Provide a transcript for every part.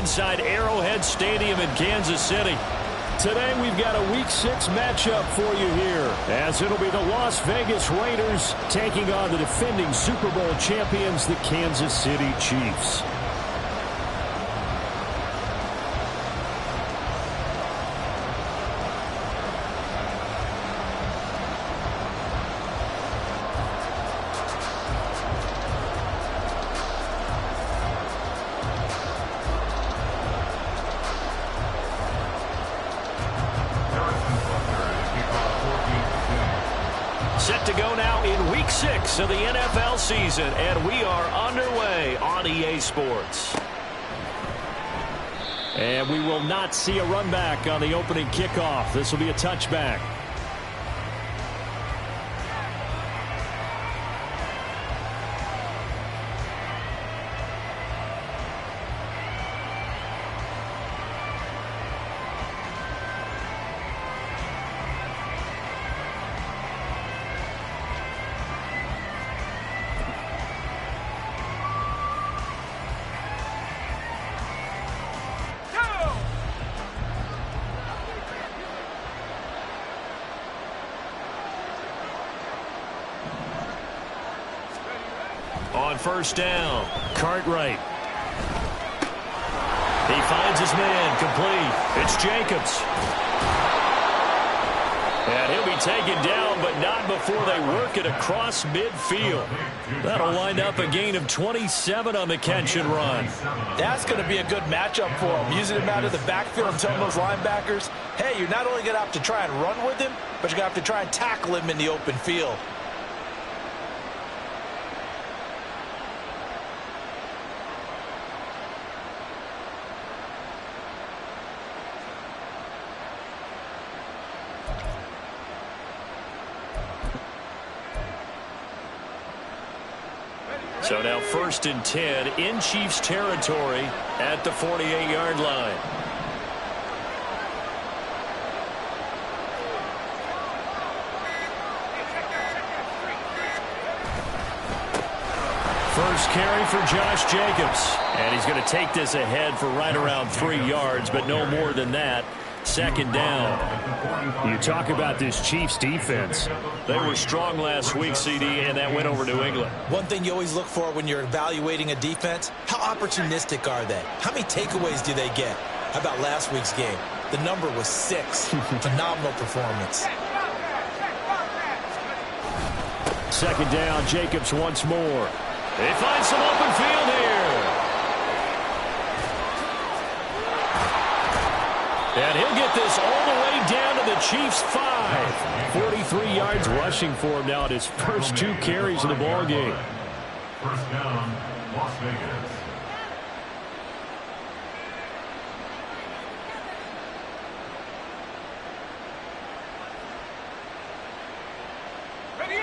inside Arrowhead Stadium in Kansas City. Today we've got a Week 6 matchup for you here, as it'll be the Las Vegas Raiders taking on the defending Super Bowl champions, the Kansas City Chiefs. Set to go now in Week 6 of the NFL season, and we are underway on EA Sports. And we will not see a run back on the opening kickoff. This will be a touchback. On first down, Cartwright. He finds his man, complete. It's Jacobs. And he'll be taken down, but not before they work it across midfield. That'll wind up a gain of 27 on the catch and run. That's going to be a good matchup for him. Using him out of the backfield and telling those linebackers, hey, you're not only going to have to try and run with him, but you're going to have to try and tackle him in the open field. So now 1st and 10 in Chiefs territory at the 48-yard line. First carry for Josh Jacobs. And he's going to take this ahead for right around 3 yards, but no more than that. 2nd down. You talk about this Chiefs defense. They were strong last week, CD, and that went over New England. One thing you always look for when you're evaluating a defense, how opportunistic are they? How many takeaways do they get? How about last week's game? The number was 6. Phenomenal performance. 2nd down, Jacobs once more. They find some open field here. And he'll get this all the way down to the Chiefs' 5. 43 yards rushing for him now at his first 2 carries of the ball game. First down, Las Vegas.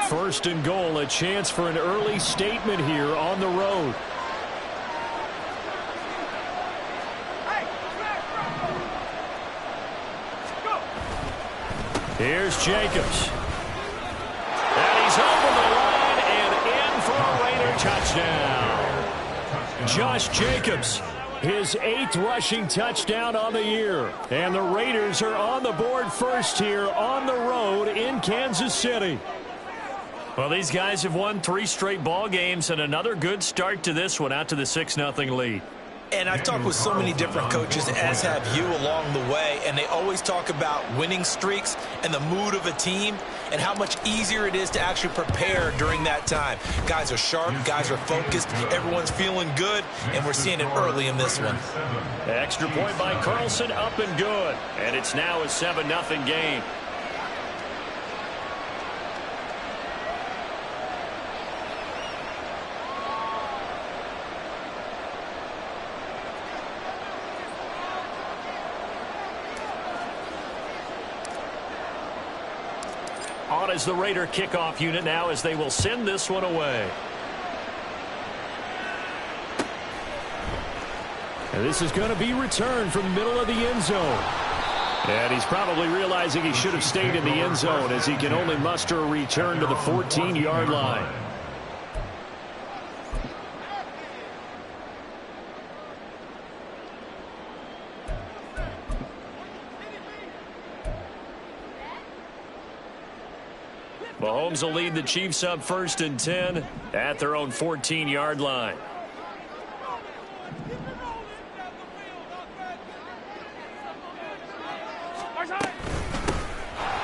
First and goal, a chance for an early statement here on the road. Here's Jacobs. And he's over the line and in for a Raider touchdown. Josh Jacobs, his 8th rushing touchdown on the year. And the Raiders are on the board first here on the road in Kansas City. Well, these guys have won 3 straight ball games and another good start to this one out to the 6-0 lead. And I've talked with so many different coaches, as have you, along the way, and they always talk about winning streaks and the mood of a team and how much easier it is to actually prepare during that time. Guys are sharp, guys are focused, everyone's feeling good, and we're seeing it early in this one. Extra point by Carlson, up and good. And it's now a 7-0 game. On as the Raider kickoff unit now as they will send this one away. And this is going to be returned from the middle of the end zone. And he's probably realizing he should have stayed in the end zone as he can only muster a return to the 14-yard line. Mahomes will lead the Chiefs up 1st and 10 at their own 14-yard line.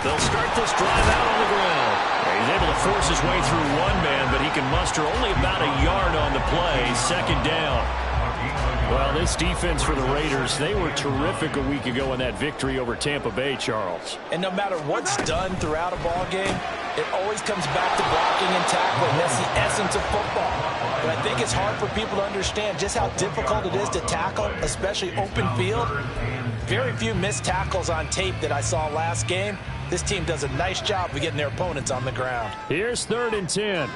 They'll start this drive out on the ground. He's able to force his way through one man, but he can muster only about a yard on the play. 2nd down. Well, this defense for the Raiders, they were terrific a week ago in that victory over Tampa Bay, Charles. And no matter what's done throughout a ball game, it always comes back to blocking and tackling. That's the essence of football. But I think it's hard for people to understand just how difficult it is to tackle, especially open field. Very few missed tackles on tape that I saw last game. This team does a nice job of getting their opponents on the ground. Here's 3rd and 10.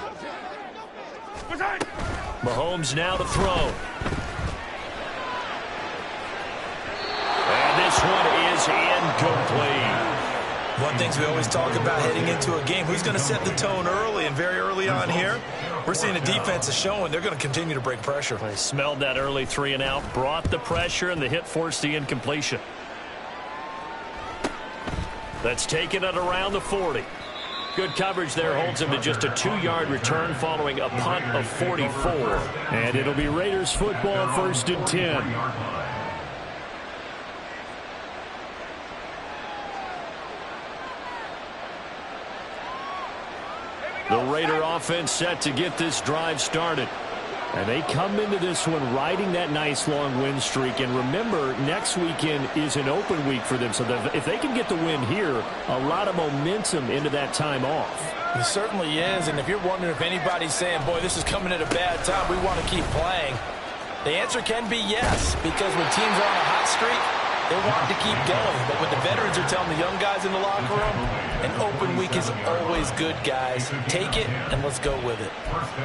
Mahomes now to throw. And this one is incomplete. One thing we always talk about heading into a game, who's going to set the tone early, and very early on here, we're seeing the defense is showing they're going to continue to break pressure. They smelled that early 3 and out, brought the pressure, and the hit forced the incompletion. That's taken it around the 40. Good coverage there holds him to just a 2-yard return following a punt of 44. And it'll be Raiders football 1st and 10. The Raider offense set to get this drive started. And they come into this one riding that nice long win streak. And remember, next weekend is an open week for them. So if they can get the win here, a lot of momentum into that time off. It certainly is. And if you're wondering if anybody's saying, boy, this is coming at a bad time, we want to keep playing, the answer can be yes. Because when teams are on a hot streak, they want to keep going. But what the veterans are telling the young guys in the locker room, an open week is always good, guys. Take it, and let's go with it.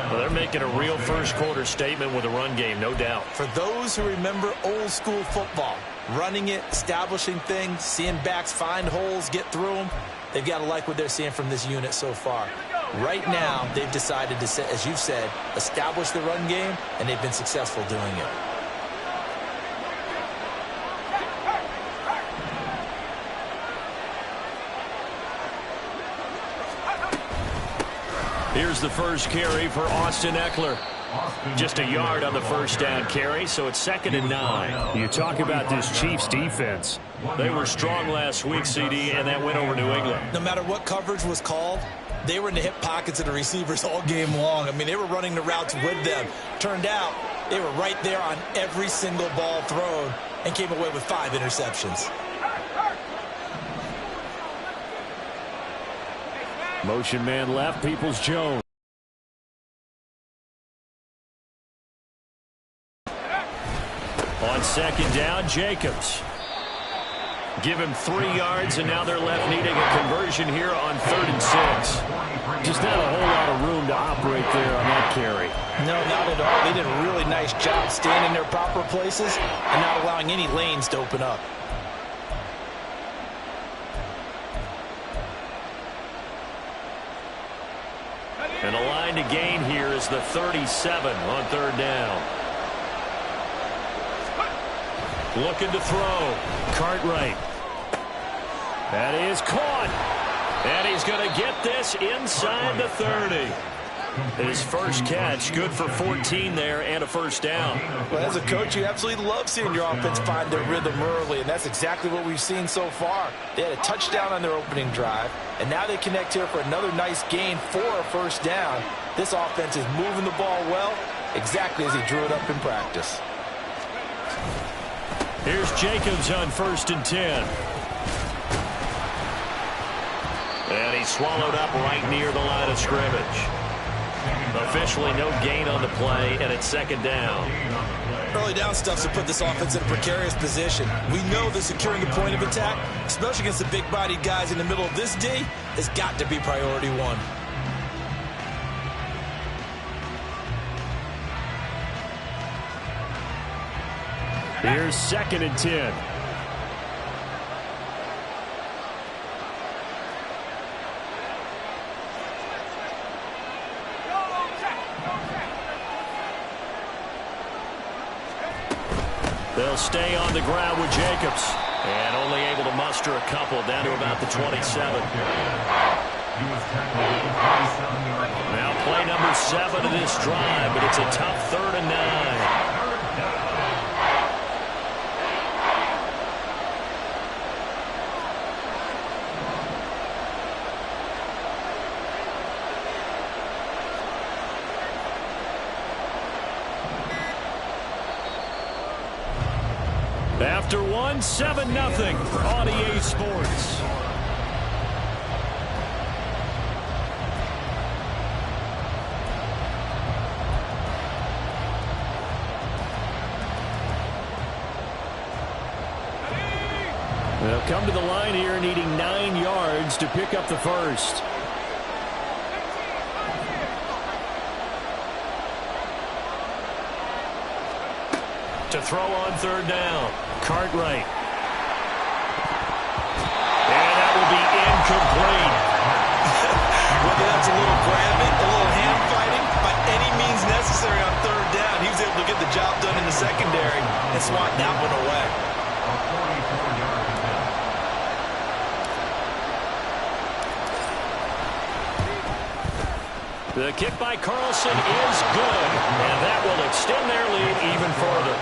Well, they're making a real first-quarter statement with a run game, no doubt. For those who remember old-school football, running it, establishing things, seeing backs find holes, get through them, they've got to like what they're seeing from this unit so far. Right now, they've decided to, as you've said, establish the run game, and they've been successful doing it. Here's the first carry for Austin Ekeler. Just a yard on the first down carry, so it's 2nd and 9. You talk about this Chiefs defense. They were strong last week, CD, and that went over New England. No matter what coverage was called, they were in the hip pockets of the receivers all game long. I mean, they were running the routes with them. Turned out, they were right there on every single ball thrown and came away with 5 interceptions. Motion man left, Peoples-Jones. On 2nd down, Jacobs. Give him 3 yards, and now they're left needing a conversion here on 3rd and 6. Just not a whole lot of room to operate there on that carry. No, not at all. They did a really nice job staying in their proper places and not allowing any lanes to open up. And the line to gain here is the 37 on 3rd down. Looking to throw. Cartwright. That is caught. And he's going to get this inside the 30. His first catch, good for 14 there and a first down. Well, as a coach, you absolutely love seeing your offense find their rhythm early, and that's exactly what we've seen so far. They had a touchdown on their opening drive, and now they connect here for another nice gain for a first down. This offense is moving the ball well, exactly as he drew it up in practice. Here's Jacobs on 1st and 10. And he's swallowed up right near the line of scrimmage. Officially no gain on the play, and it's 2nd down. Early down stuff to put this offense in a precarious position. We know that securing the point of attack, especially against the big-bodied guys in the middle of this D, has got to be priority 1. Here's 2nd and 10. They'll stay on the ground with Jacobs. And only able to muster a couple down to about the 27. He was tackled at the 37-yard line. Now play number 7 of this drive, but it's a tough 3rd and 9. After 1, 7-0 on EA Sports. They'll come to the line here needing 9 yards to pick up the first. To throw on 3rd down. Cartwright. And that will be incomplete. Whether that's a little grabbing, a little hand fighting, by any means necessary on 3rd down, he was able to get the job done in the secondary and swat that one away. A 44-yard attempt. The kick by Carlson is good, and that will extend their lead even further.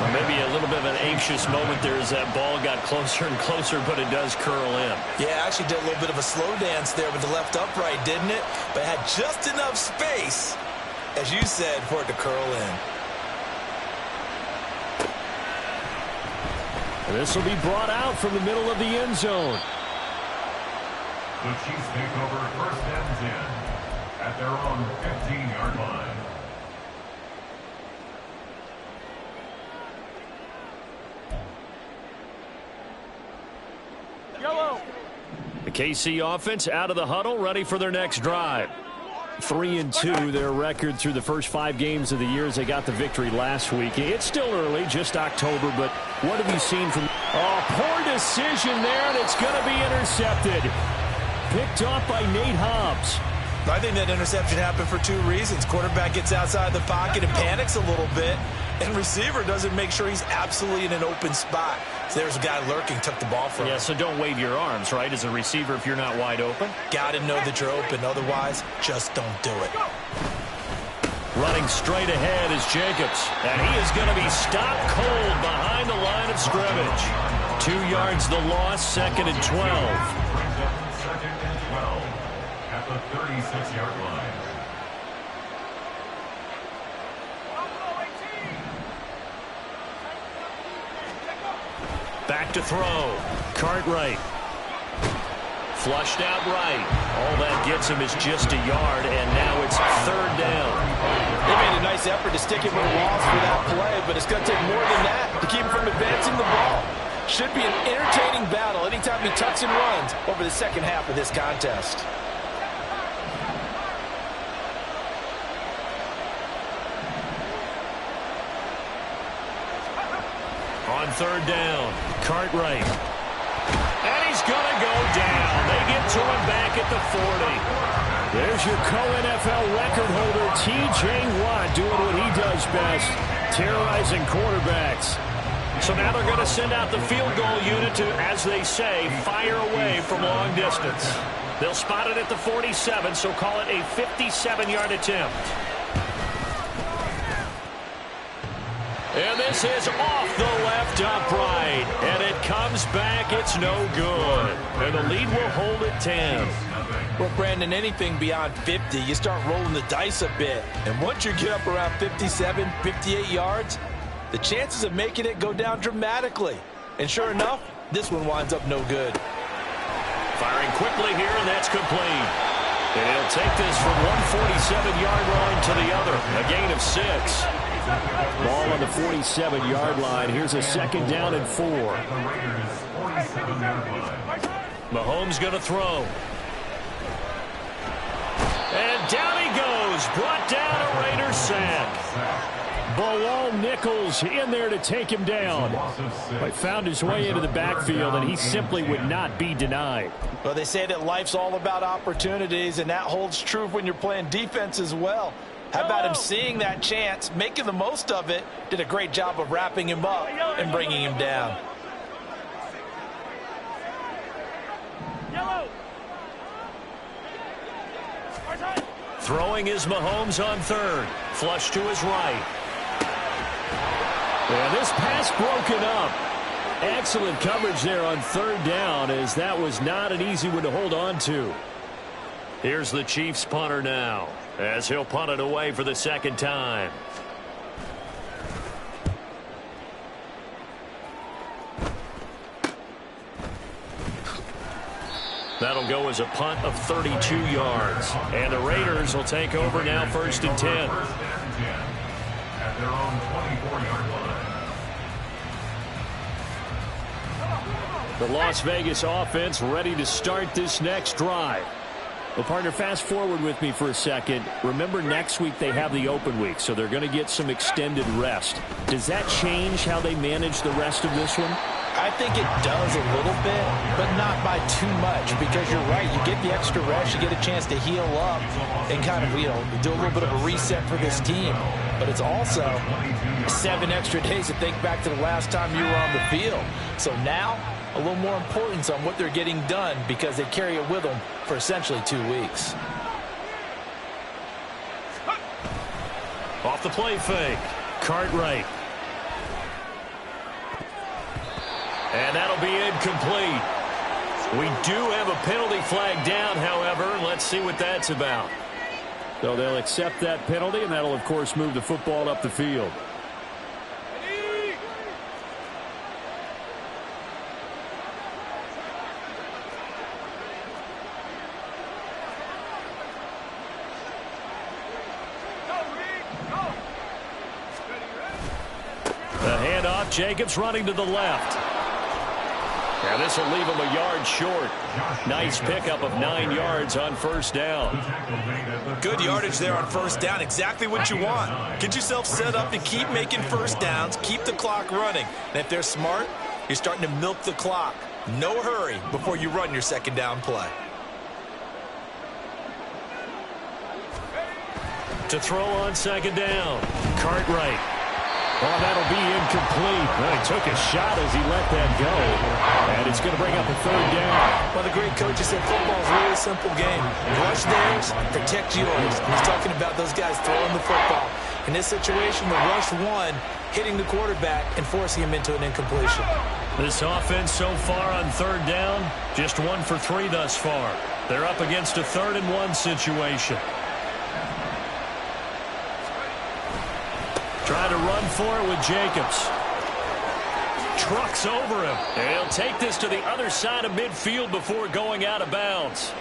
Well, maybe a little bit of an anxious moment there as that ball got closer and closer, but it does curl in. Yeah, actually did a little bit of a slow dance there with the left upright, didn't it? But had just enough space, as you said, for it to curl in. This will be brought out from the middle of the end zone. The Chiefs take over 1st and 10 at their own 15-yard line. The KC offense out of the huddle, ready for their next drive. 3-2, their record through the first 5 games of the year as they got the victory last week. It's still early, just October, but what have you seen from... Oh, poor decision there, and it's going to be intercepted. Picked off by Nate Hobbs. I think that interception happened for 2 reasons. Quarterback gets outside the pocket and panics a little bit, and receiver doesn't make sure he's absolutely in an open spot. So there's a guy lurking, took the ball from him. Yeah, so don't wave your arms, right, as a receiver if you're not wide open. Got to know that you're open. Otherwise, just don't do it. Running straight ahead is Jacobs, and he is going to be stopped cold behind the line of scrimmage. 2 yards the loss, 2nd and 12. Brings up 2nd and 12 at the 36-yard line. Back to throw. Cartwright. Flushed out right. All that gets him is just a yard, and now it's 3rd down. They made a nice effort to stick him with a loss for that play, but it's going to take more than that to keep him from advancing the ball. Should be an entertaining battle anytime he tucks and runs over the second half of this contest. On 3rd down, Cartwright. And he's going to go down. They get to him back at the 40. There's your co-NFL record holder, T.J. Watt, doing what he does best, terrorizing quarterbacks. So now they're going to send out the field goal unit to, as they say, fire away from long distance. They'll spot it at the 47, so call it a 57-yard attempt. And this is off the left upright. And it comes back. It's no good. And the lead will hold at 10. Well, Brandon, anything beyond 50, you start rolling the dice a bit. And once you get up around 57, 58 yards, the chances of making it go down dramatically. And sure enough, this one winds up no good. Firing quickly here, and that's complete. And he'll take this from one 47-yard line to the other. A gain of 6. Ball on the 47-yard line. Here's a 2nd down and 4. Mahomes going to throw. And down he goes. Brought down a Raiders sack. Bilal Nichols in there to take him down. He found his way into the backfield, and he simply would not be denied. Well, they say that life's all about opportunities, and that holds true when you're playing defense as well. How about him seeing that chance, making the most of it, did a great job of wrapping him up and bringing him down. Throwing is Mahomes on third. Flush to his right. And this pass broken up. Excellent coverage there on third down, as that was not an easy one to hold on to. Here's the Chiefs punter now, as he'll punt it away for the second time. That'll go as a punt of 32 yards. And the Raiders will take over now, 1st and 10. At their own 24-yard line. The Las Vegas offense ready to start this next drive. Well, partner, fast forward with me for a second. Remember, next week they have the open week, so they're going to get some extended rest. Does that change how they manage the rest of this one? I think it does a little bit, but not by too much, because you're right. You get the extra rest, you get a chance to heal up and kind of, do a little bit of a reset for this team. But it's also 7 extra days to think back to the last time you were on the field. So now, a little more importance on what they're getting done, because they carry it with them for essentially 2 weeks. Off the play fake. Cartwright. And that'll be incomplete. We do have a penalty flag down, however. Let's see what that's about. So they'll accept that penalty, and that'll, of course, move the football up the field. The handoff, Jacobs running to the left. Now this will leave him a yard short. Nice pickup of 9 yards on 1st down. Good yardage there on 1st down. Exactly what you want. Get yourself set up to keep making 1st downs. Keep the clock running. And if they're smart, you're starting to milk the clock. No hurry before you run your 2nd down play. To throw on 2nd down. Cartwright. Oh, that'll be incomplete. Well, he took a shot as he let that go. And it's going to bring up a 3rd down. Well, the great coach said football's a really simple game. Rush theirs, protect yours. And he's talking about those guys throwing the football. In this situation, the rush one, hitting the quarterback and forcing him into an incompletion. This offense so far on 3rd down, just 1 for 3 thus far. They're up against a 3rd and 1 situation. Trying to run for it with Jacobs. Trucks over him. And he'll take this to the other side of midfield before going out of bounds.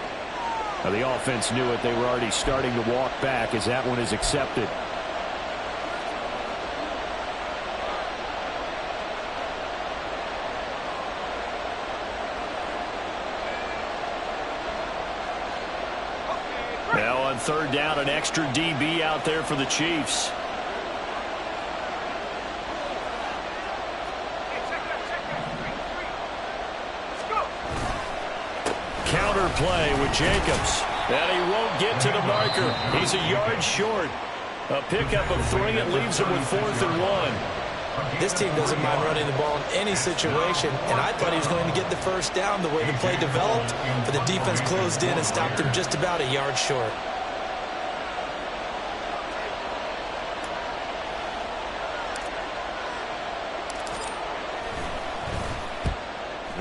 Now, the offense knew it. They were already starting to walk back as that one is accepted. Now on 3rd down, an extra DB out there for the Chiefs. Play with Jacobs, and he won't get to the marker. He's a yard short. A pickup of 3. It leaves him with 4th and 1. This team doesn't mind running the ball in any situation, and I thought he was going to get the 1st down the way the play developed, but the defense closed in and stopped him just about a yard short.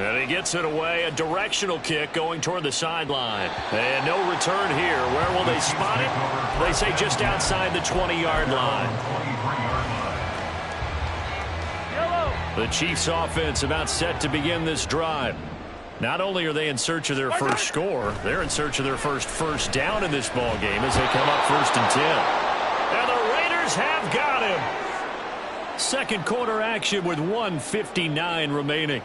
And he gets it away, a directional kick going toward the sideline. And no return here. Where will they spot it? They say just outside the 20-yard line. The Chiefs offense about set to begin this drive. Not only are they in search of their first score, they're in search of their first down in this ball game as they come up 1st and 10. And the Raiders have got him. 2nd quarter action with 1:59 remaining.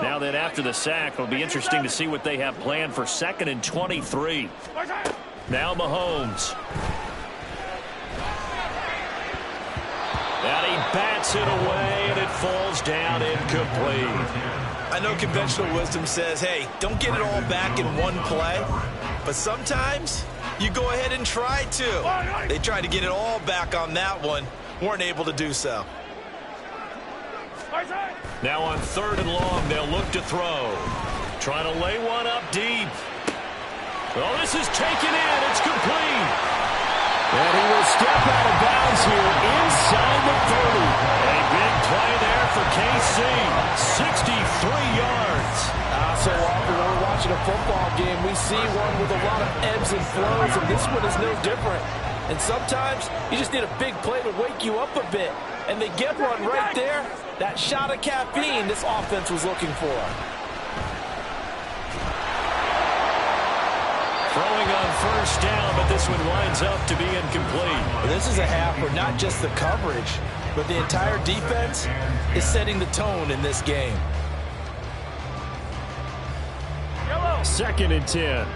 Now that after the sack, it'll be interesting to see what they have planned for 2nd and 23. Now Mahomes. And he bats it away, and it falls down incomplete. I know conventional wisdom says, hey, don't get it all back in one play. But sometimes you go ahead and try to. They tried to get it all back on that one. Weren't able to do so. Now on 3rd and long, they'll look to throw. Trying to lay one up deep. Oh, this is taken in. It's complete. And he will step out of bounds here inside the 30. A big play there for KC. 63 yards. So often when we're watching a football game, we see one with a lot of ebbs and flows, and this one is no different. And sometimes you just need a big play to wake you up a bit. And they get one right there. That shot of caffeine this offense was looking for. Throwing on first down, but this one winds up to be incomplete. This is a half where not just the coverage, but the entire defense is setting the tone in this game. 2nd and 10.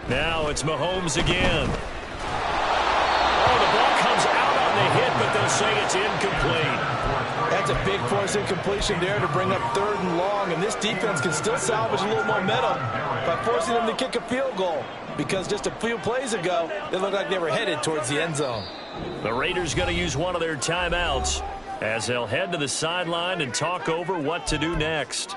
Now it's Mahomes again. Oh, the ball comes out on the hit, but they'll say it's incomplete. That's a big force incompletion there to bring up 3rd and long, and this defense can still salvage a little momentum by forcing them to kick a field goal, because just a few plays ago, they looked like they were headed towards the end zone. The Raiders going to use one of their timeouts as they'll head to the sideline and talk over what to do next.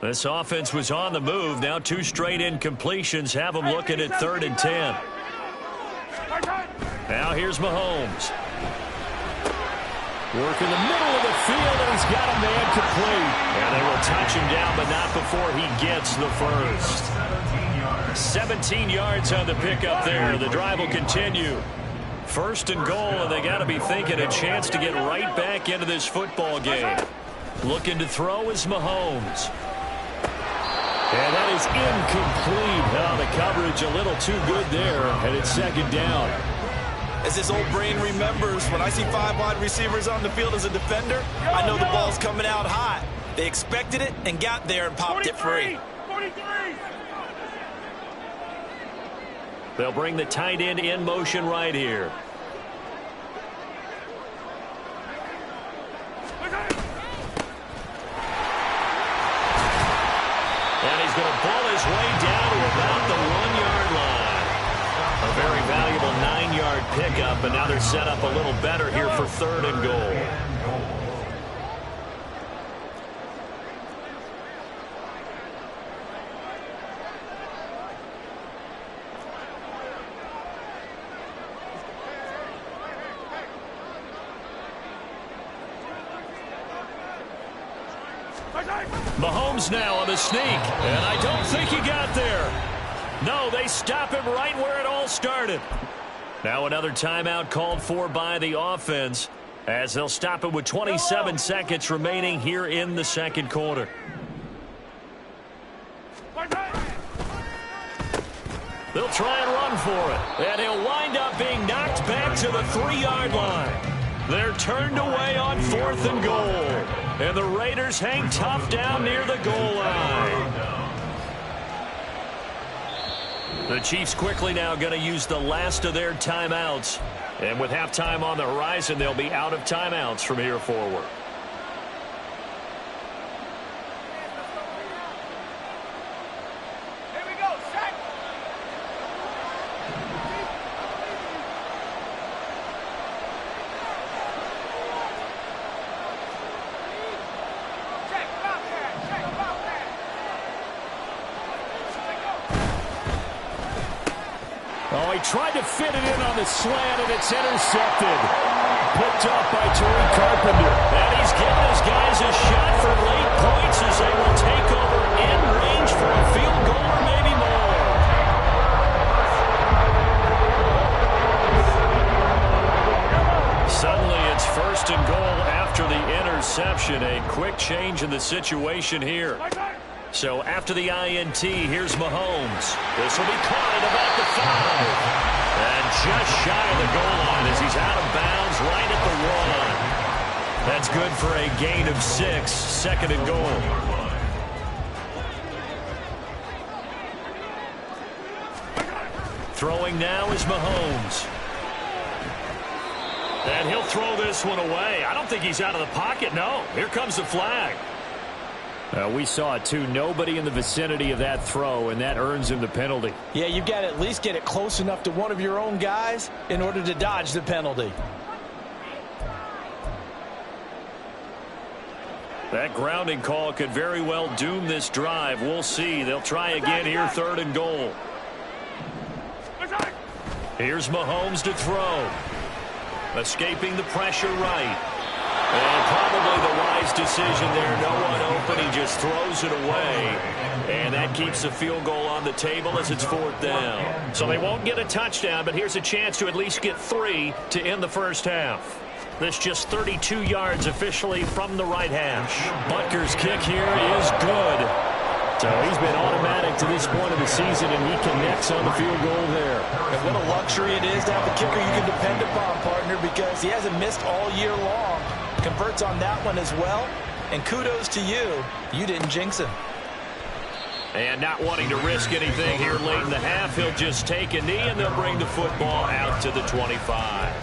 This offense was on the move. Now 2 straight incompletions have them looking at 3rd and 10. Now here's Mahomes. Work in the middle of the field, and he's got a man complete. And they will touch him down, but not before he gets the first. 17 yards on the pickup there. The drive will continue. 1st and goal, and they got to be thinking a chance to get right back into this football game. Looking to throw is Mahomes. And that is incomplete. Oh, the coverage a little too good there, and it's 2nd down. As this old brain remembers, when I see 5 wide receivers on the field as a defender, I know the ball's coming out hot. They expected it and got there and popped it free. 43. They'll bring the tight end in motion right here. And he's going to pull his way down to about the 1-yard line. A very valuable 9-yard pickup, and now they're set up a little better here for 3rd and goal. Mahomes now on the sneak, and I don't think he got there. No, they stop him right where it all started. Now another timeout called for by the offense as they'll stop it with 27 seconds remaining here in the 2nd quarter. They'll try and run for it, and he'll wind up being knocked back to the 3-yard line. They're turned away on 4th and goal. And the Raiders hang tough down near the goal line. The Chiefs quickly now going to use the last of their timeouts. And with halftime on the horizon, they'll be out of timeouts from here forward. Here we go, set. Oh, he tried to fit it in on the slant, and it's intercepted. Picked up by Tariq Carpenter. And he's giving his guys a shot for late points as they will take over in range for a field goal or maybe more. Suddenly it's 1st and goal after the interception. A quick change in the situation here. So after the INT, here's Mahomes. This will be caught at about the 5. And just shy of the goal line as he's out of bounds right at the 1. That's good for a gain of 6, 2nd and goal. Throwing now is Mahomes. And he'll throw this one away. I don't think he's out of the pocket, no. Here comes the flag. We saw it, too. Nobody in the vicinity of that throw, and that earns him the penalty. Yeah, you've got to at least get it close enough to one of your own guys in order to dodge the penalty. That grounding call could very well doom this drive. We'll see. They'll try again here, 3rd and goal. Here's Mahomes to throw. Escaping the pressure right. And probably the wise decision there. No one open. He just throws it away. And that keeps the field goal on the table as it's 4th down. So they won't get a touchdown, but here's a chance to at least get 3 to end the first half. This just 32 yards officially from the right hash. Butker's kick here is good. So he's been automatic to this point of the season, and he connects on the field goal there. And what a luxury it is to have a kicker you can depend upon, partner, because he hasn't missed all year long. Converts on that one as well. And kudos to you. You didn't jinx him. And not wanting to risk anything here late in the half, he'll just take a knee, and they'll bring the football out to the 25.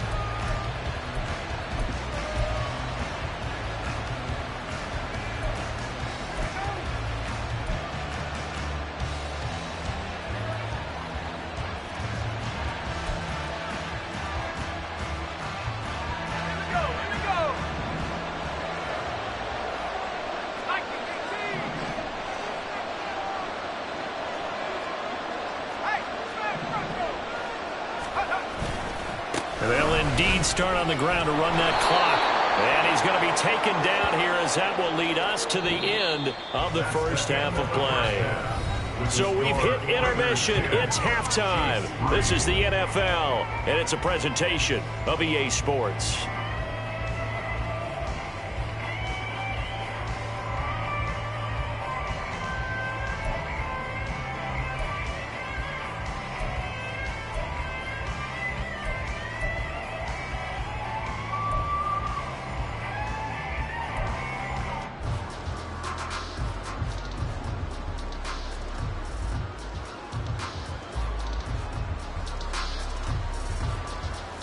They'll indeed start on the ground to run that clock. And he's going to be taken down here, as that will lead us to the end of the first half of play. So we've hit intermission. It's halftime. This is the NFL, and it's a presentation of EA Sports.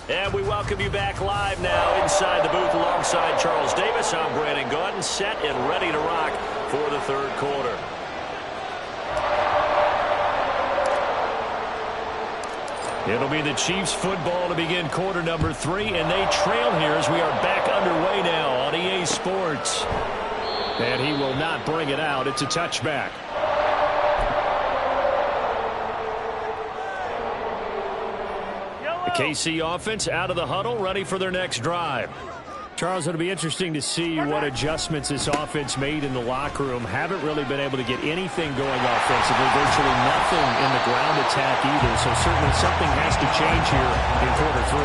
And we welcome you back live now inside the booth alongside Charles Davis. I'm Brandon Gaudin, set and ready to rock for the 3rd quarter. It'll be the Chiefs football to begin quarter number 3, and they trail here as we are back underway now on EA Sports. And he will not bring it out. It's a touchback. The KC offense out of the huddle, ready for their next drive. Charles, it'll be interesting to see what adjustments this offense made in the locker room. Haven't really been able to get anything going offensively, virtually nothing in the ground attack either. So certainly something has to change here in quarter 3.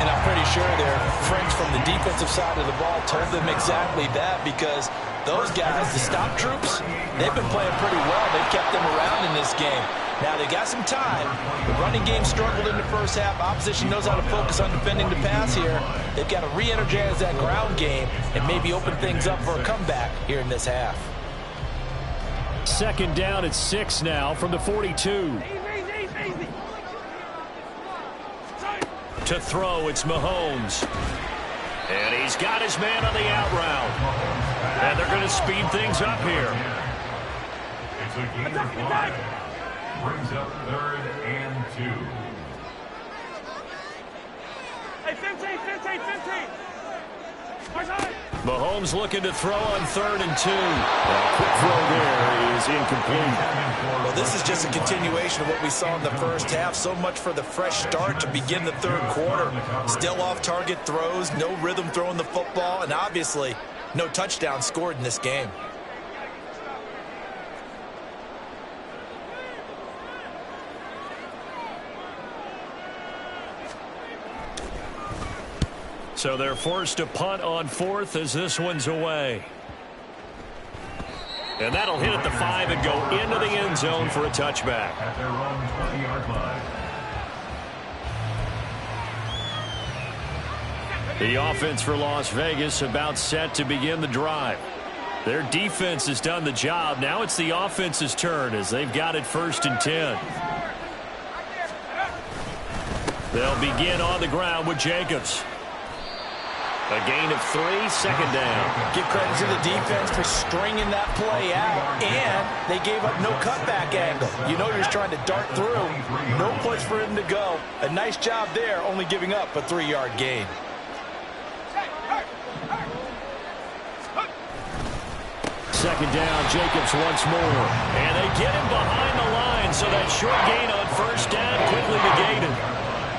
And I'm pretty sure their friends from the defensive side of the ball told them exactly that, because those guys, the stop troops, they've been playing pretty well. They've kept them around in this game. Now, they got some time. The running game struggled in the first half. Opposition knows how to focus on defending the pass here. They've got to re-energize that ground game and maybe open things up for a comeback here in this half. 2nd down at 6 now from the 42. To throw, it's Mahomes. And he's got his man on the out route. And they're going to speed things up here. It's a gain of 5. Brings up 3rd and 2. Hey, 15. Mahomes looking to throw on 3rd and 2. A quick throw there is incomplete. Well, this is just a continuation of what we saw in the first half. So much for the fresh start to begin the 3rd quarter. Still off-target throws, no rhythm throwing the football, and obviously no touchdown scored in this game. So they're forced to punt on 4th as this one's away. And that'll hit at the 5 and go into the end zone for a touchback. At their own 20-yard line. The offense for Las Vegas about set to begin the drive. Their defense has done the job. Now it's the offense's turn as they've got it 1st and 10. They'll begin on the ground with Jacobs. A gain of 3, second down. Give credit to the defense for stringing that play out, and they gave up no cutback angle. You know you're just trying to dart through. No place for him to go. A nice job there, only giving up a 3-yard gain. Second down, Jacobs once more. And they get him behind the line, so that short gain on first down quickly negated.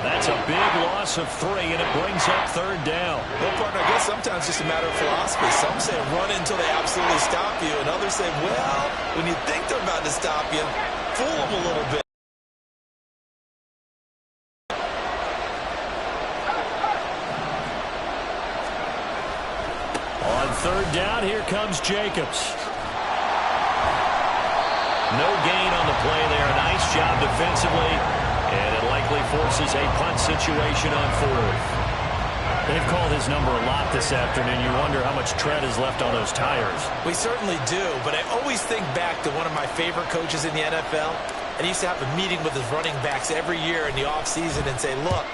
That's a big loss of 3, and it brings up third down. Well, partner, I guess sometimes it's just a matter of philosophy. Some say run until they absolutely stop you, and others say, well, when you think they're about to stop you, fool them a little bit. On third down, here comes Jacobs. No gain on the play there. A nice job defensively, and it likely forces a punt situation on fourth. They've called his number a lot this afternoon. You wonder how much tread is left on those tires. We certainly do, but I always think back to one of my favorite coaches in the NFL, and he used to have a meeting with his running backs every year in the offseason and say, look,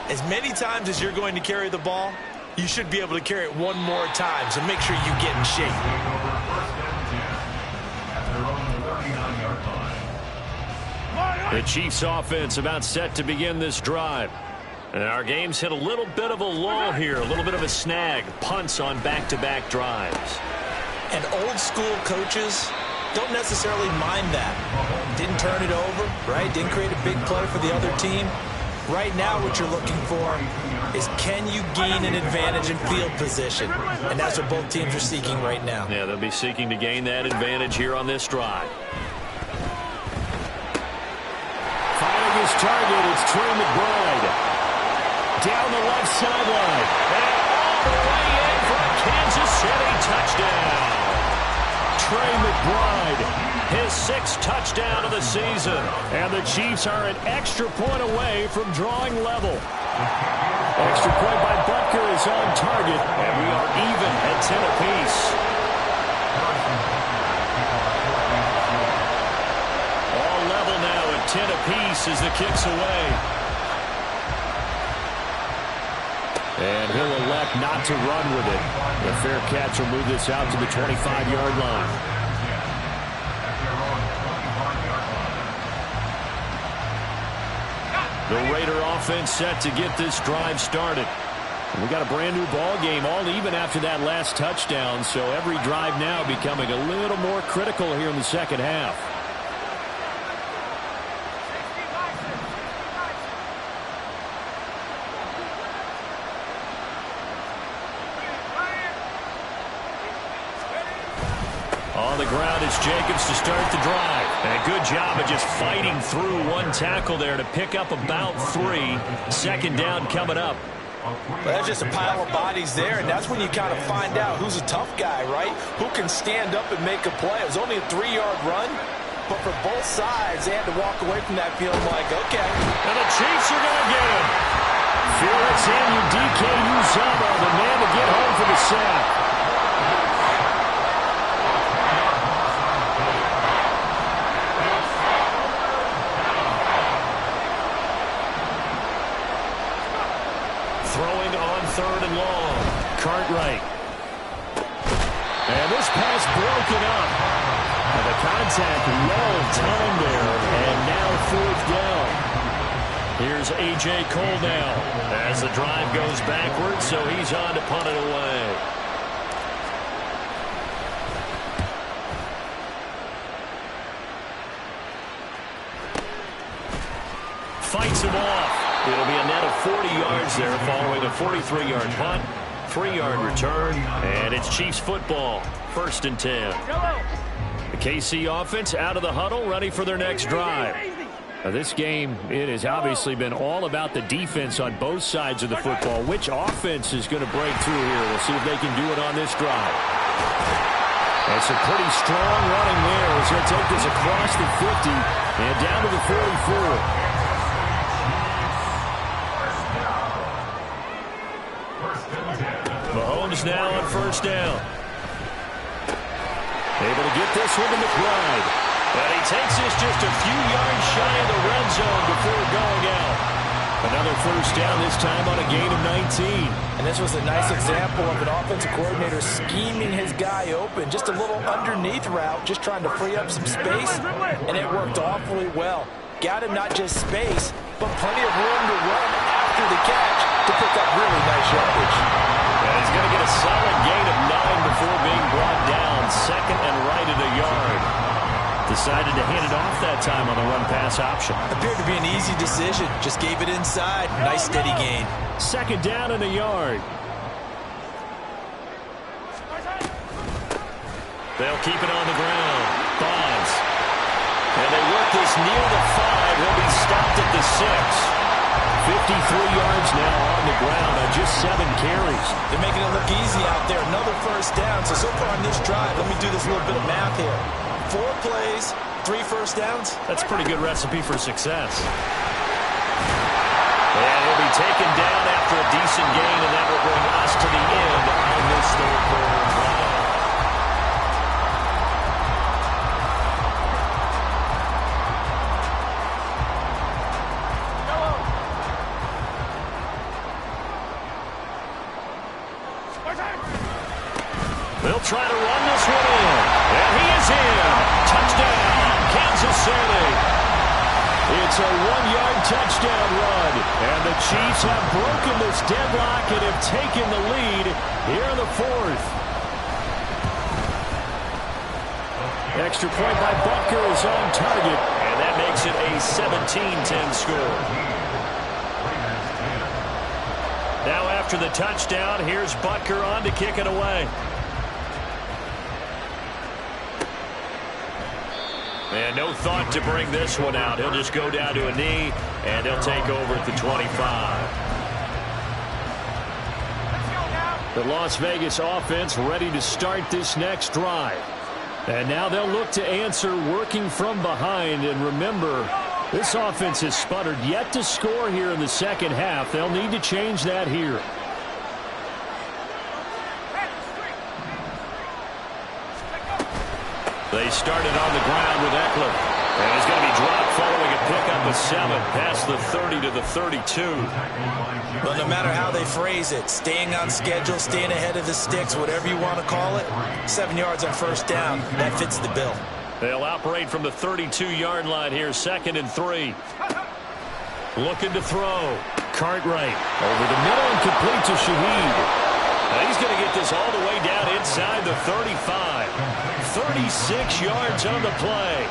as many times as you're going to carry the ball, you should be able to carry it one more time, so make sure you get in shape. The Chiefs offense about set to begin this drive. And our game's hit a little bit of a lull here, a little bit of a snag. Punts on back-to-back drives. And old school coaches don't necessarily mind that. Didn't turn it over, right? Didn't create a big play for the other team. Right now what you're looking for is can you gain an advantage in field position? And that's what both teams are seeking right now. Yeah, they'll be seeking to gain that advantage here on this drive. Finding his target, it's Trey McBride. Down the left sideline. And all the way in for a Kansas City touchdown. Trey McBride, His 6th touchdown of the season. and the Chiefs are an extra point away from drawing level. Extra point by Butker is on target, And we are even at 10 apiece. All level now at 10 apiece as the kick's away. and he'll elect not to run with it. The fair catch will move this out to the 25-yard line. The Raider offense set to get this drive started. And we got a brand new ball game, all even after that last touchdown, so every drive now becoming a little more critical here in the second half. On the ground, it's Jacobs to start the drive. And a good job of just fighting through one tackle there to pick up about 3. Second down coming up. Well, that's just a pile of bodies there, and that's when you kind of find out who's a tough guy, right? Who can stand up and make a play. It was only a 3-yard run, but for both sides, they had to walk away from that feeling like, okay. And the Chiefs are going to get him. Felix Anudike-Uzomah, the man to get home for the sack. Throwing on 3rd and long. Cartwright. And this pass broken up. And the contact well timed there. And now 4th down. Here's A.J. Cole now as the drive goes backwards, so he's on to punt it away. Fights him off. It'll be a net of 40 yards there following a 43-yard punt, 3-yard return, and it's Chiefs football, 1st and 10. The KC offense out of the huddle, ready for their next drive. Now this game, it has obviously been all about the defense on both sides of the football. Which offense is going to break through here? We'll see if they can do it on this drive. And some pretty strong running there. It's going to take this across the 50 and down to the 44. Mahomes now on 1st down. Able to get this one to McBride. And he takes this just a few yards shy of the red zone before going out. Another first down, this time on a gain of 19. And this was a nice example of an offensive coordinator scheming his guy open. Just a little underneath route, just trying to free up some space, and it worked awfully well. Got him not just space, but plenty of room to run after the catch to pick up really nice yardage. And he's going to get a solid gain of 9 before being brought down. Second and right at a yard. Decided to hand it off that time on the run-pass option. Appeared to be an easy decision. Just gave it inside. Nice steady gain. Second down and a yard. They'll keep it on the ground. Bonds. And they work this near the 5. He'll be stopped at the 6. 53 yards now on the ground on just 7 carries. They're making it look easy out there. Another first down. So far in this drive, let me do this little bit of math here. 4 plays, 3 first downs. That's a pretty good recipe for success. And he'll be taken down after a decent gain, and that will bring us to the end of this third quarter drive. They'll try to run this one in. And he is in. Touchdown, Kansas City. It's a 1-yard touchdown run. And the Chiefs have broken this deadlock and have taken the lead here in the 4th. Extra point by Butker is on target. And that makes it a 17-10 score. Now after the touchdown, here's Butker on to kick it away. And no thought to bring this one out. He'll just go down to a knee, and he'll take over at the 25. The Las Vegas offense ready to start this next drive. And now they'll look to answer working from behind. And remember, this offense has sputtered yet to score here in the second half. They'll need to change that here. They started on the ground with Eckler. And he's going to be dropped following a pickup of 7 past the 30 to the 32. Well, no matter how they phrase it, staying on schedule, staying ahead of the sticks, whatever you want to call it, 7 yards on first down, that fits the bill. They'll operate from the 32-yard line here, 2nd and 3. Looking to throw. Cartwright over the middle and complete to Shaheed. And he's going to get this all the way down inside the 35. 36 yards on the play.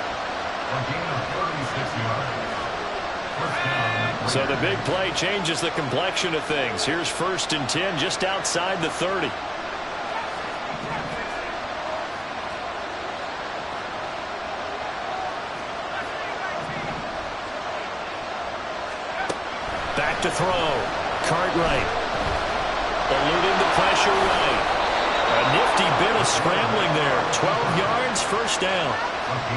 So the big play changes the complexion of things. Here's 1st and 10 just outside the 30. Back to throw. Cartwright. Eluding the pressure right. A nifty bit of scrambling there. 12 yards, first down.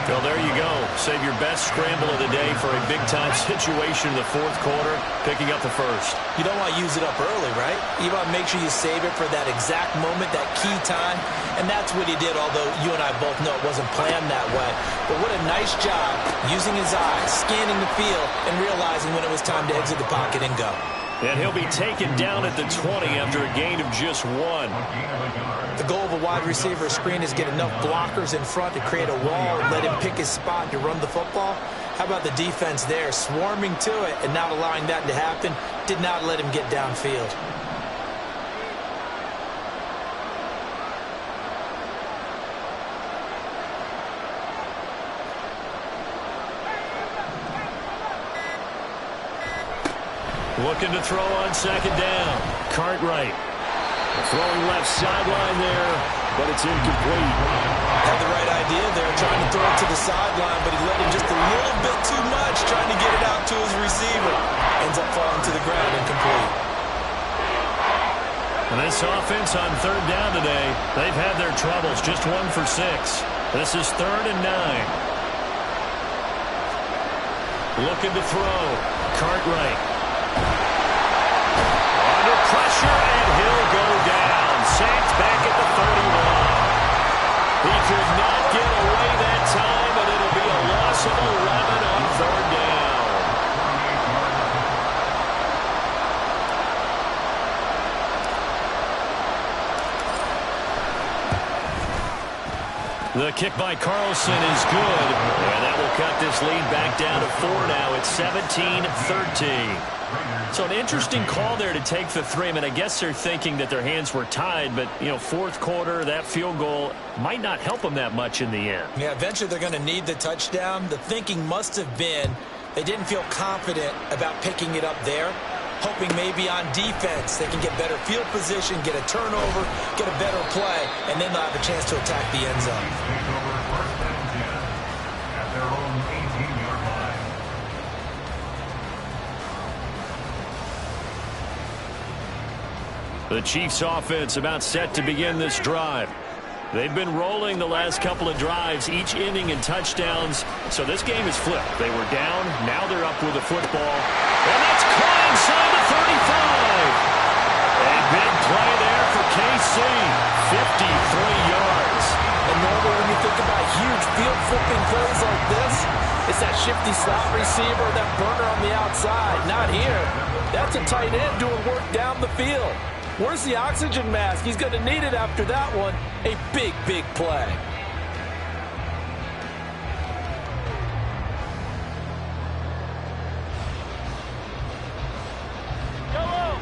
Well, there you go. Save your best scramble of the day for a big-time situation in the 4th quarter, picking up the first. You don't want to use it up early, right? You want to make sure you save it for that exact moment, that key time. And that's what he did, although you and I both know it wasn't planned that way. But what a nice job using his eyes, scanning the field, and realizing when it was time to exit the pocket and go. And he'll be taken down at the 20 after a gain of just 1. The goal of a wide receiver screen is get enough blockers in front to create a wall and let him pick his spot to run the football. How about the defense there, swarming to it and not allowing that to happen? Did not let him get downfield. Looking to throw on 2nd down. Cartwright. Throwing left sideline there, but it's incomplete. Had the right idea there, trying to throw it to the sideline, but he let him just a little bit too much, trying to get it out to his receiver. Ends up falling to the ground, incomplete. And this offense on 3rd down today, they've had their troubles, just 1 for 6. This is 3rd and 9. Looking to throw. Cartwright. Under pressure, and he'll go down. Sacked back at the 31. He could not get away that time, and it'll be a loss of 11 on 3rd down. The kick by Carlson is good, and that will cut this lead back down to 4 now. It's 17-13. So an interesting call there to take the 3. I mean, I guess they're thinking that their hands were tied, but, you know, fourth quarter, that field goal might not help them that much in the end. Yeah, eventually they're going to need the touchdown. The thinking must have been they didn't feel confident about picking it up there, hoping maybe on defense they can get better field position, get a turnover, get a better play, and then they'll have a chance to attack the end zone. At their own 18-yard line. The Chiefs offense about set to begin this drive. They've been rolling the last couple of drives, each inning in touchdowns. So this game is flipped. They were down. Now they're up with the football. And that's caught inside the 35. A big play there for KC. 53 yards. And normally when you think about huge field flipping plays like this, it's that shifty slot receiver, that burner on the outside. Not here. That's a tight end doing work down the field. Where's the oxygen mask? He's going to need it after that one. A big, big play.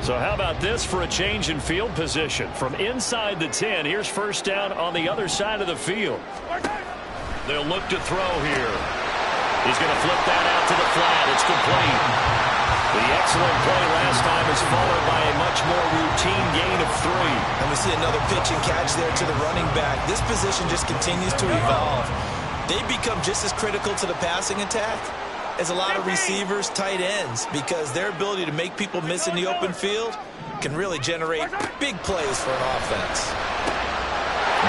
So how about this for a change in field position? From inside the 10, here's first down on the other side of the field. They'll look to throw here. He's going to flip that out to the flat. It's complete. The excellent play last time is followed by a much more routine gain of 3. And we see another pitch and catch there to the running back. This position just continues to evolve. They become just as critical to the passing attack as a lot of receivers, tight ends, because their ability to make people miss in the open field can really generate big plays for an offense.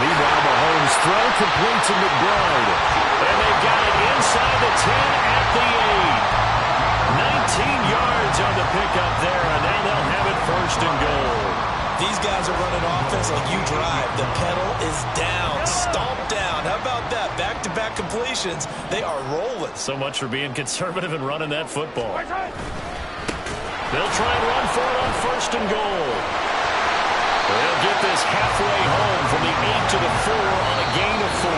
Meanwhile, Mahomes throw complete to McBride. And they got it inside the 10 at the 8. 19 yards on the pickup there, and now they'll have it first and goal. These guys are running offense like you drive. The pedal is down, stomped down. How about that? Back-to-back completions. They are rolling. So much for being conservative and running that football. They'll try and run for it on first and goal. They'll get this halfway home from the 8 to the 4 on a gain of 4.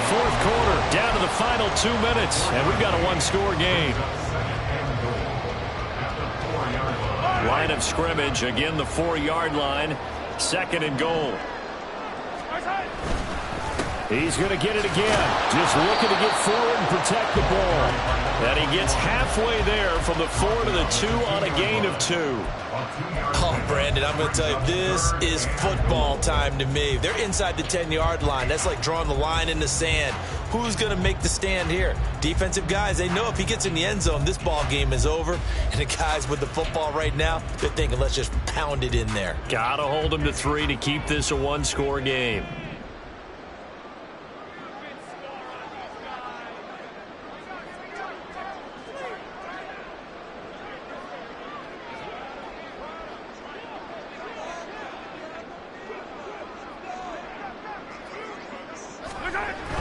Fourth quarter, down to the final 2 minutes, and we've got a one-score game. Line of scrimmage, again the 4-yard line, second and goal. He's going to get it again. Just looking to get forward and protect the ball. And he gets halfway there from the 4 to the 2 on a gain of 2. Oh, Brandon, I'm going to tell you, this is football time to me. They're inside the 10-yard line. That's like drawing the line in the sand. Who's going to make the stand here? Defensive guys, they know if he gets in the end zone, this ball game is over. And the guys with the football right now, they're thinking, let's just pound it in there. Got to hold him to 3 to keep this a one-score game.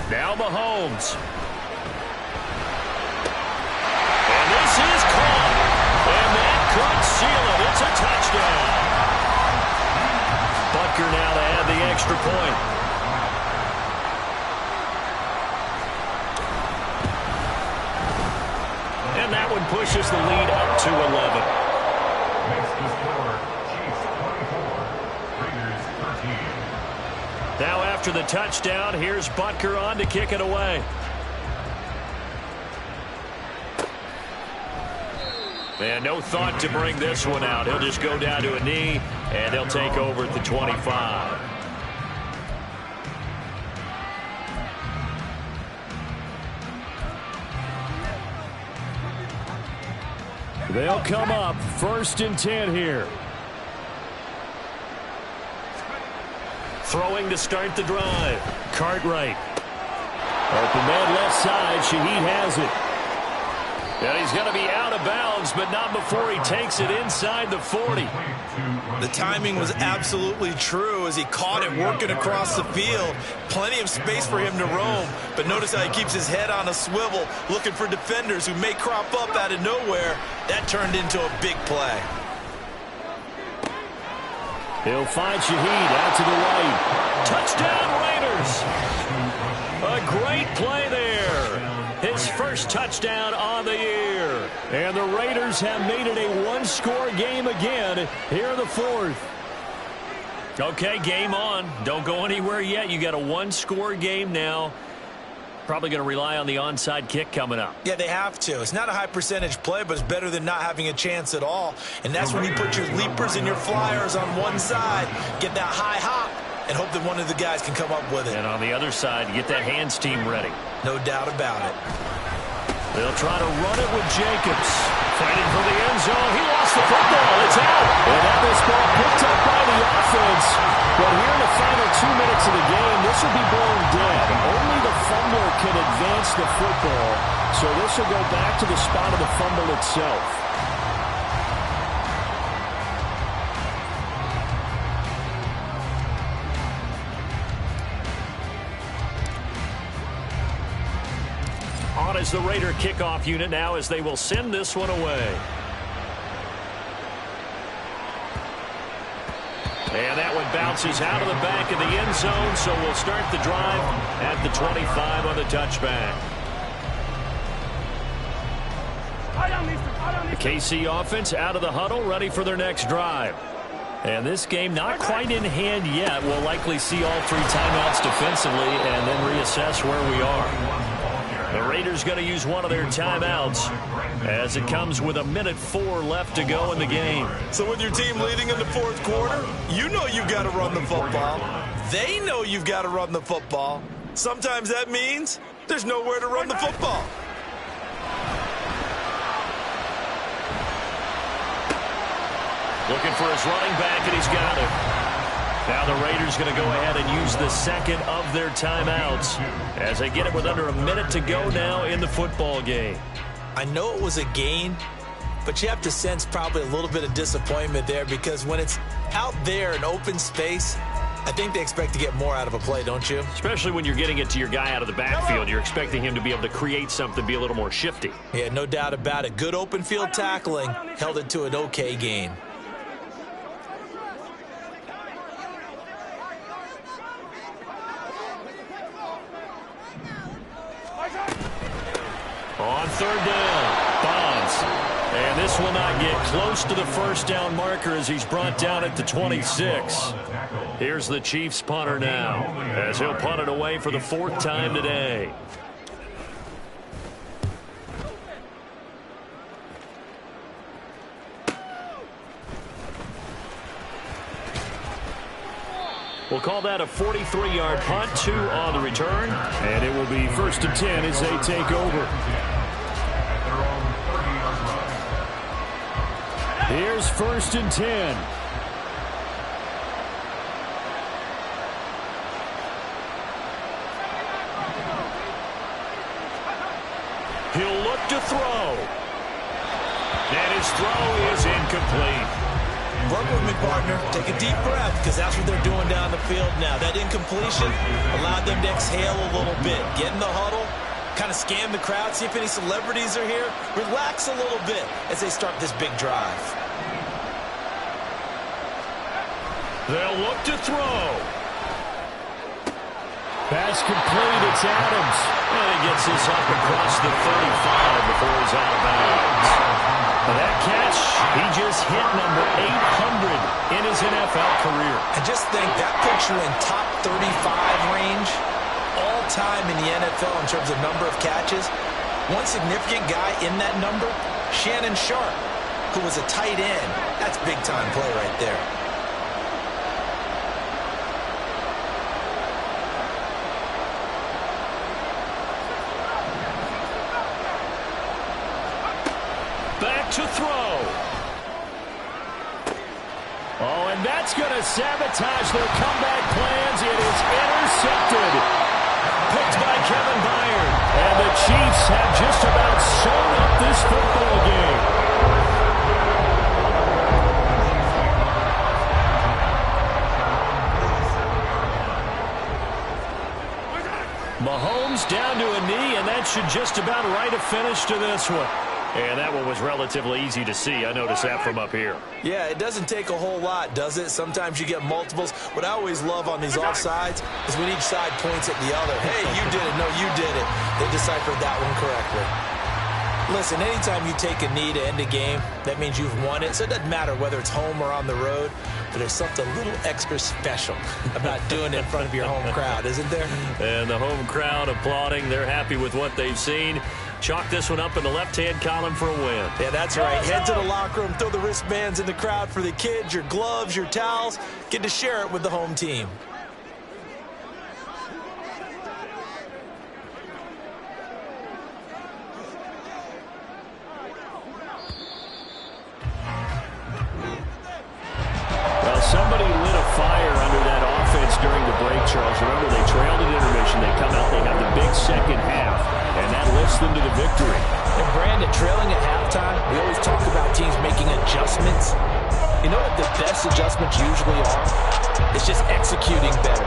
Now Mahomes. And this is caught. And that could seal it. It's a touchdown. Butker now to add the extra point. And that one pushes the lead up to 11. Makes the score Chiefs 24, Raiders 13. Now after the touchdown, here's Butker on to kick it away. And no thought to bring this one out. He'll just go down to a knee, and they'll take over at the 25. They'll come up first and 10 here. Throwing to start the drive. Cartwright. Open man left side. Shaheed has it. And he's going to be out of bounds, but not before he takes it inside the 40. The timing was absolutely true as he caught it working across the field. Plenty of space for him to roam, but notice how he keeps his head on a swivel, looking for defenders who may crop up out of nowhere. That turned into a big play. He'll find Shaheed out to the right. Touchdown, Raiders. A great play there. His first touchdown on the year. And the Raiders have made it a one-score game again here in the fourth. Okay, game on. Don't go anywhere yet. You got a one-score game now. Probably going to rely on the onside kick coming up. Yeah, they have to. It's not a high percentage play, but it's better than not having a chance at all. And that's when you put your leapers and your flyers on one side, get that high hop, and hope that one of the guys can come up with it. And on the other side, you get that hands team ready. No doubt about it. They'll try to run it with Jacobs. Fighting for the end zone. He lost the football. It's out. And now this ball picked up by the offense. But here in the final 2 minutes of the game, this will be blown dead. Only the fumbler can advance the football. So this will go back to the spot of the fumble itself. On is the Raider kickoff unit now as they will send this one away. And that one bounces out of the back of the end zone, so we'll start the drive at the 25 on the touchback. The KC offense out of the huddle, ready for their next drive. And this game not quite in hand yet. We'll likely see all three timeouts defensively and then reassess where we are. The Raiders going to use one of their timeouts as it comes with 1:04 left to go in the game. So with your team leading in the fourth quarter, you know you've got to run the football. They know you've got to run the football. Sometimes that means there's nowhere to run the football. Looking for his running back, and he's got it. Now the Raiders going to go ahead and use the second of their timeouts as they get it with under a minute to go now in the football game. I know it was a gain, but you have to sense probably a little bit of disappointment there because when it's out there in open space, I think they expect to get more out of a play, don't you? Especially when you're getting it to your guy out of the backfield. You're expecting him to be able to create something, be a little more shifty. Yeah, no doubt about it. Good open field tackling held it to an okay gain. On third down, Bonds. And this will not get close to the first down marker as he's brought down at the 26. Here's the Chiefs punter now as he'll punt it away for the fourth time today. We'll call that a 43-yard punt, 2 on the return. And it will be 1st and 10 as they take over. Here's 1st and 10. He'll look to throw. And his throw is incomplete. Work with me, partner. Take a deep breath because that's what they're doing down the field now. That incompletion allowed them to exhale a little bit. Get in the huddle, kind of scan the crowd, see if any celebrities are here. Relax a little bit as they start this big drive. They'll look to throw. Pass complete. It's Adams. And he gets this up across the 35 before he's out of bounds. That catch, he just hit number 800 in his NFL career. I just think that puts you in top 35 range all time in the NFL in terms of number of catches. One significant guy in that number, Shannon Sharpe, who was a tight end. That's big-time play right there. To throw. Oh, and that's going to sabotage their comeback plans. It is intercepted. Picked by Kevin Byard. And the Chiefs have just about sewn up this football game. Mahomes down to a knee, and that should just about write a finish to this one. And that one was relatively easy to see. I noticed that from up here. Yeah, it doesn't take a whole lot, does it? Sometimes you get multiples. What I always love on these offsides is when each side points at the other. Hey, you did it. No, you did it. They deciphered that one correctly. Listen, anytime you take a knee to end a game, that means you've won it. So it doesn't matter whether it's home or on the road, but there's something a little extra special about doing it in front of your home crowd, isn't there? And the home crowd applauding. They're happy with what they've seen. Chalk this one up in the left-hand column for a win. Yeah, that's right. Head to the locker room, throw the wristbands in the crowd for the kids, your gloves, your towels. Get to share it with the home team. Somebody lit a fire under that offense during the break, Charles. Remember, they trailed at intermission. They come out, they have the big second half, and that lifts them to the victory. And Brandon, trailing at halftime, we always talk about teams making adjustments. You know what the best adjustments usually are? It's just executing better.